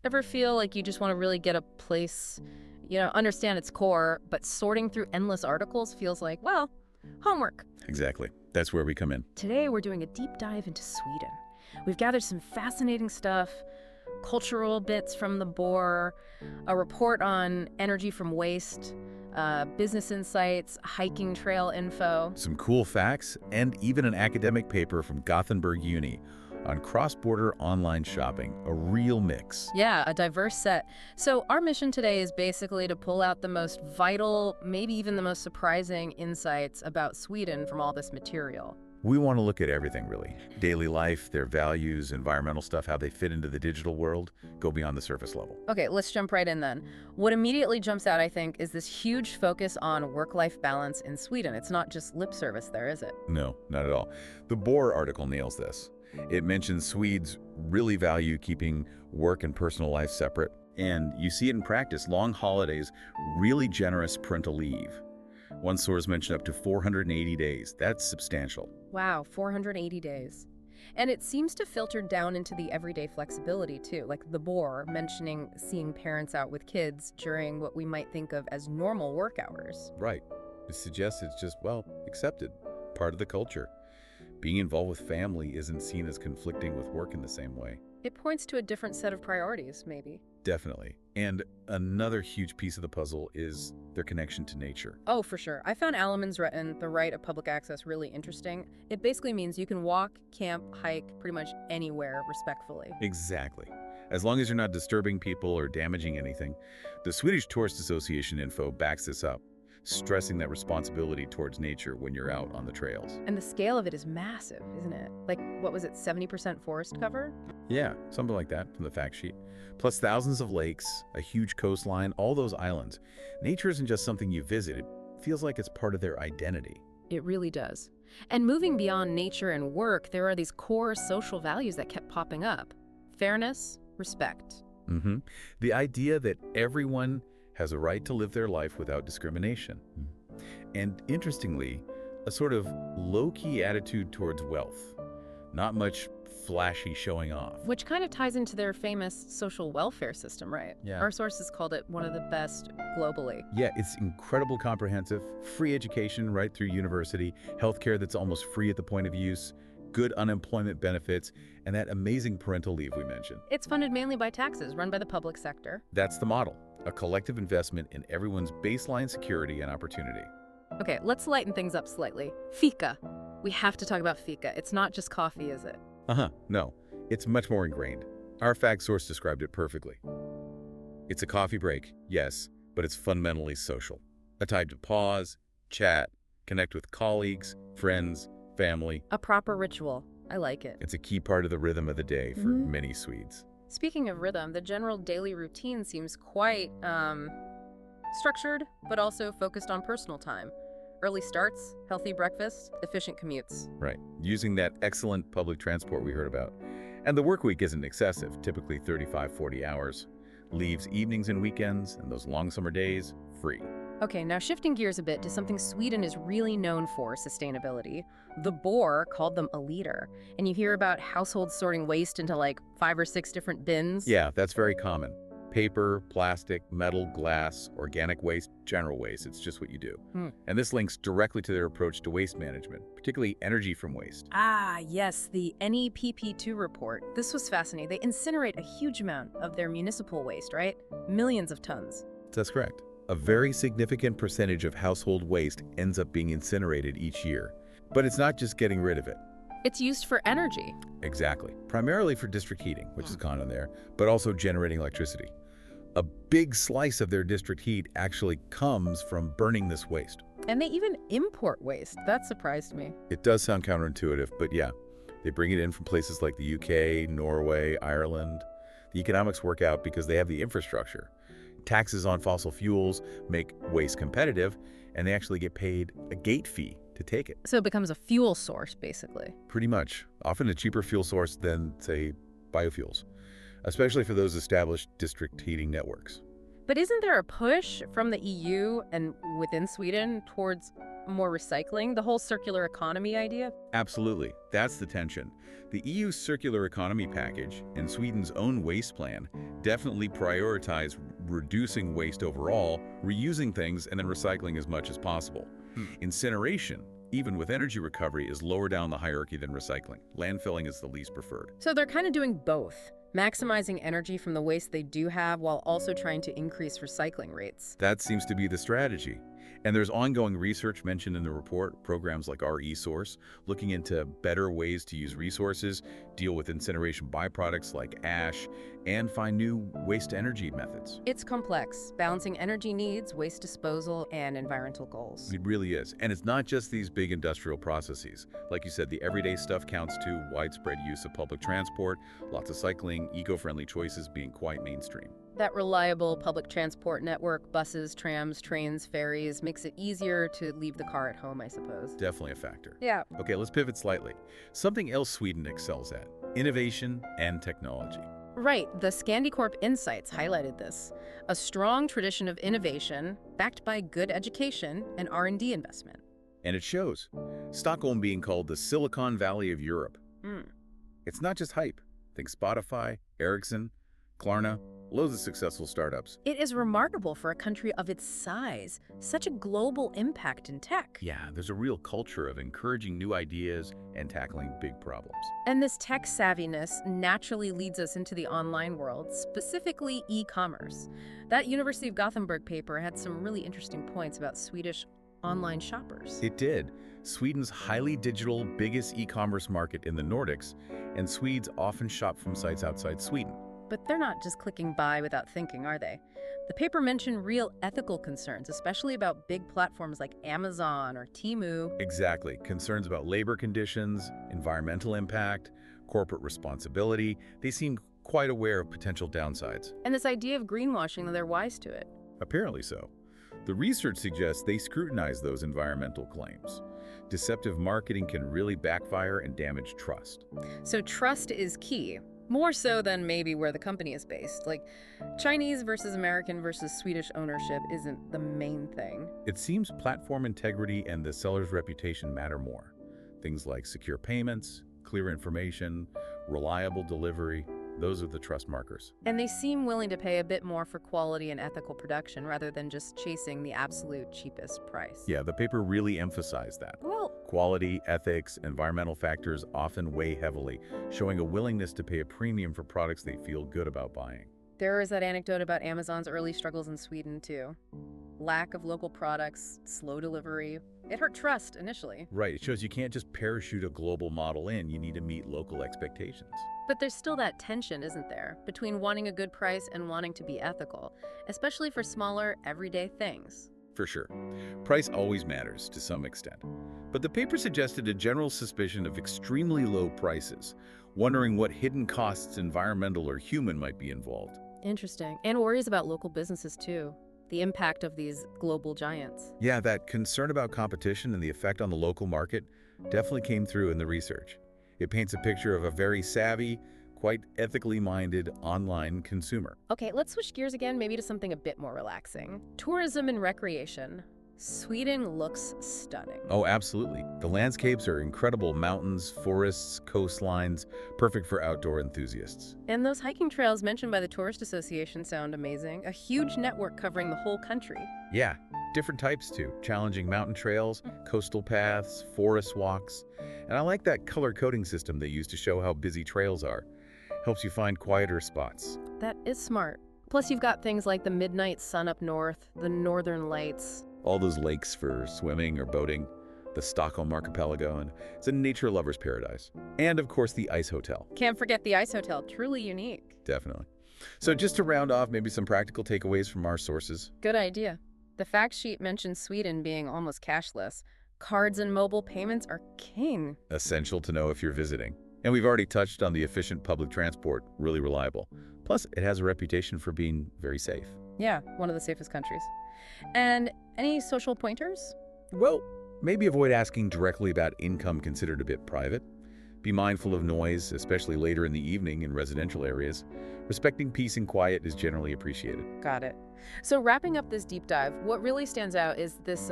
Ever feel like you just want to really get a place, understand its core, but sorting through endless articles feels like, well, homework. Exactly. That's where we come in. Today, we're doing a deep dive into Sweden. We've gathered some fascinating stuff, cultural bits from the boar, a report on energy from waste, business insights, hiking trail info. Some cool facts, and even an academic paper from Gothenburg Uni on cross-border online shopping, a real mix. Yeah, a diverse set. So our mission today is basically to pull out the most vital, maybe even the most surprising insights about Sweden from all this material. We want to look at everything, really. Daily life, their values, environmental stuff, how they fit into the digital world, go beyond the surface level. Okay, let's jump right in then. What immediately jumps out, I think, is this huge focus on work-life balance in Sweden. It's not just lip service there, is it? No, not at all. The Bohr article nails this. It mentions Swedes really value keeping work and personal life separate. And you see it in practice, long holidays, really generous parental leave. One source mentioned up to 480 days. That's substantial. Wow, 480 days. And it seems to filter down into the everyday flexibility, too, like the boar mentioning seeing parents out with kids during what we might think of as normal work hours. Right. It suggests it's just, well, accepted, part of the culture. Being involved with family isn't seen as conflicting with work in the same way. It points to a different set of priorities, maybe. Definitely. And another huge piece of the puzzle is their connection to nature. Oh, for sure. I found Allemansrätten, the right of public access, really interesting. It basically means you can walk, camp, hike pretty much anywhere respectfully. Exactly. As long as you're not disturbing people or damaging anything. The Swedish Tourist Association info backs this up, stressing that responsibility towards nature when you're out on the trails. And the scale of it is massive, isn't it? Like, what was it, 70% forest cover? Yeah, something like that from the fact sheet. Plus thousands of lakes, a huge coastline, all those islands. Nature isn't just something you visit. It feels like it's part of their identity. It really does. And moving beyond nature and work, there are these core social values that kept popping up. Fairness, respect. The idea that everyone has a right to live their life without discrimination. And interestingly, a sort of low-key attitude towards wealth. Not much flashy showing off. Which kind of ties into their famous social welfare system, right? Yeah. Our sources called it one of the best globally. Yeah, it's incredible comprehensive, free education right through university, healthcare that's almost free at the point of use, good unemployment benefits, and that amazing parental leave we mentioned. It's funded mainly by taxes, run by the public sector. That's the model, a collective investment in everyone's baseline security and opportunity. Okay, let's lighten things up slightly. Fika. We have to talk about Fika. It's not just coffee, is it? No, it's much more ingrained. Our fact source described it perfectly. It's a coffee break, yes, but it's fundamentally social. A time to pause, chat, connect with colleagues, friends, family. A proper ritual. I like it. It's a key part of the rhythm of the day for many Swedes. Speaking of rhythm, the general daily routine seems quite, structured, but also focused on personal time. Early starts, healthy breakfast, efficient commutes. Right, using that excellent public transport we heard about. And the work week isn't excessive, typically 35, 40 hours. Leaves evenings and weekends, and those long summer days, free. Okay, now shifting gears a bit to something Sweden is really known for, sustainability. The boar called them a leader. And you hear about households sorting waste into like 5 or 6 different bins. Yeah, that's very common. Paper, plastic, metal, glass, organic waste, general waste. It's just what you do. And this links directly to their approach to waste management, particularly energy from waste. Ah, yes, the NEPP2 report. This was fascinating. They incinerate a huge amount of their municipal waste, right? Millions of tons. That's correct. A very significant percentage of household waste ends up being incinerated each year. But it's not just getting rid of it. It's used for energy. Exactly. Primarily for district heating, which is common there, but also generating electricity. A big slice of their district heat actually comes from burning this waste. And they even import waste. That surprised me. It does sound counterintuitive, but yeah, they bring it in from places like the UK, Norway, Ireland. The economics work out because they have the infrastructure. Taxes on fossil fuels make waste competitive, and they actually get paid a gate fee to take it. So it becomes a fuel source, basically. Pretty much. Often a cheaper fuel source than, say, biofuels, especially for those established district heating networks. But isn't there a push from the EU and within Sweden towards more recycling, the whole circular economy idea? Absolutely. That's the tension. The EU's circular economy package and Sweden's own waste plan definitely prioritize reducing waste overall, reusing things, and then recycling as much as possible. Incineration, even with energy recovery, is lower down the hierarchy than recycling. Landfilling is the least preferred. So they're kind of doing both, maximizing energy from the waste they do have while also trying to increase recycling rates. That seems to be the strategy. And there's ongoing research mentioned in the report, programs like our eSource, looking into better ways to use resources, deal with incineration byproducts like ash, and find new waste-to-energy methods. It's complex, balancing energy needs, waste disposal, and environmental goals. It really is. And it's not just these big industrial processes. Like you said, the everyday stuff counts too: widespread use of public transport, lots of cycling, eco-friendly choices being quite mainstream. That reliable public transport network, buses, trams, trains, ferries, makes it easier to leave the car at home, I suppose. Definitely a factor. Yeah. Okay, let's pivot slightly. Something else Sweden excels at: innovation and technology. Right, the Scandicorp Insights highlighted this. A strong tradition of innovation backed by good education and R&D investment. And it shows. Stockholm being called the Silicon Valley of Europe. It's not just hype. Think Spotify, Ericsson, Klarna, loads of successful startups. It is remarkable for a country of its size, such a global impact in tech. Yeah, there's a real culture of encouraging new ideas and tackling big problems. And this tech savviness naturally leads us into the online world, specifically e-commerce. That University of Gothenburg paper had some really interesting points about Swedish online shoppers. It did. Sweden's highly digital, biggest e-commerce market in the Nordics, and Swedes often shop from sites outside Sweden. But they're not just clicking buy without thinking, are they? The paper mentioned real ethical concerns, especially about big platforms like Amazon or Temu. Exactly. Concerns about labor conditions, environmental impact, corporate responsibility. They seem quite aware of potential downsides. And this idea of greenwashing, that they're wise to it. Apparently so. The research suggests they scrutinize those environmental claims. Deceptive marketing can really backfire and damage trust. So trust is key. More so than maybe where the company is based. Like, Chinese versus American versus Swedish ownership isn't the main thing. It seems platform integrity and the seller's reputation matter more. Things like secure payments, clear information, reliable delivery, those are the trust markers. And they seem willing to pay a bit more for quality and ethical production rather than just chasing the absolute cheapest price. Yeah, the paper really emphasized that. Well, Quality, ethics, environmental factors often weigh heavily, showing a willingness to pay a premium for products they feel good about buying. there is that anecdote about Amazon's early struggles in Sweden, too. Lack of local products, slow delivery. It hurt trust initially. Right, it shows you can't just parachute a global model in, you need to meet local expectations. But there's still that tension, isn't there, between wanting a good price and wanting to be ethical, especially for smaller, everyday things. For sure. Price always matters to some extent. But the paper suggested a general suspicion of extremely low prices, wondering what hidden costs, environmental or human, might be involved. Interesting. And worries about local businesses, too. The impact of these global giants. Yeah, that concern about competition and the effect on the local market definitely came through in the research. It paints a picture of a very savvy, quite ethically minded online consumer. Okay, let's switch gears again, maybe to something a bit more relaxing. Tourism and recreation. Sweden looks stunning. Oh, absolutely. The landscapes are incredible: mountains, forests, coastlines, perfect for outdoor enthusiasts. And those hiking trails mentioned by the Tourist Association sound amazing. A huge network covering the whole country. Yeah, different types too. Challenging mountain trails, coastal paths, forest walks. And I like that color coding system they use to show how busy trails are. Helps you find quieter spots. That is smart. Plus you've got things like the midnight sun up north, the northern lights. All those lakes for swimming or boating, the Stockholm archipelago, and it's a nature lover's paradise. And of course the Ice Hotel. Can't forget the Ice Hotel, truly unique. Definitely. So just to round off, maybe some practical takeaways from our sources. Good idea. The fact sheet mentions Sweden being almost cashless. Cards and mobile payments are king. Essential to know if you're visiting. And we've already touched on the efficient public transport, really reliable. Plus, it has a reputation for being very safe. Yeah, one of the safest countries. And any social pointers? Well, maybe avoid asking directly about income considered a bit private. Be mindful of noise, especially later in the evening in residential areas. Respecting peace and quiet is generally appreciated. Got it. So wrapping up this deep dive, what really stands out is this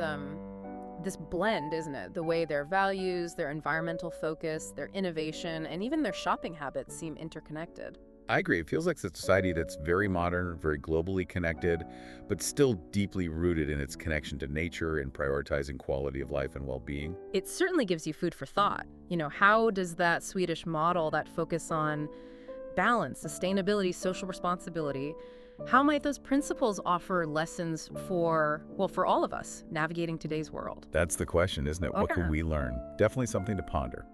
blend, isn't it? The way their values, their environmental focus, their innovation, and even their shopping habits seem interconnected. I agree. It feels like a society that's very modern, very globally connected, but still deeply rooted in its connection to nature and prioritizing quality of life and well-being. It certainly gives you food for thought. How does that Swedish model, that focus on balance, sustainability, social responsibility, how might those principles offer lessons for all of us navigating today's world? That's the question, isn't it? What Okay. could we learn? Definitely something to ponder.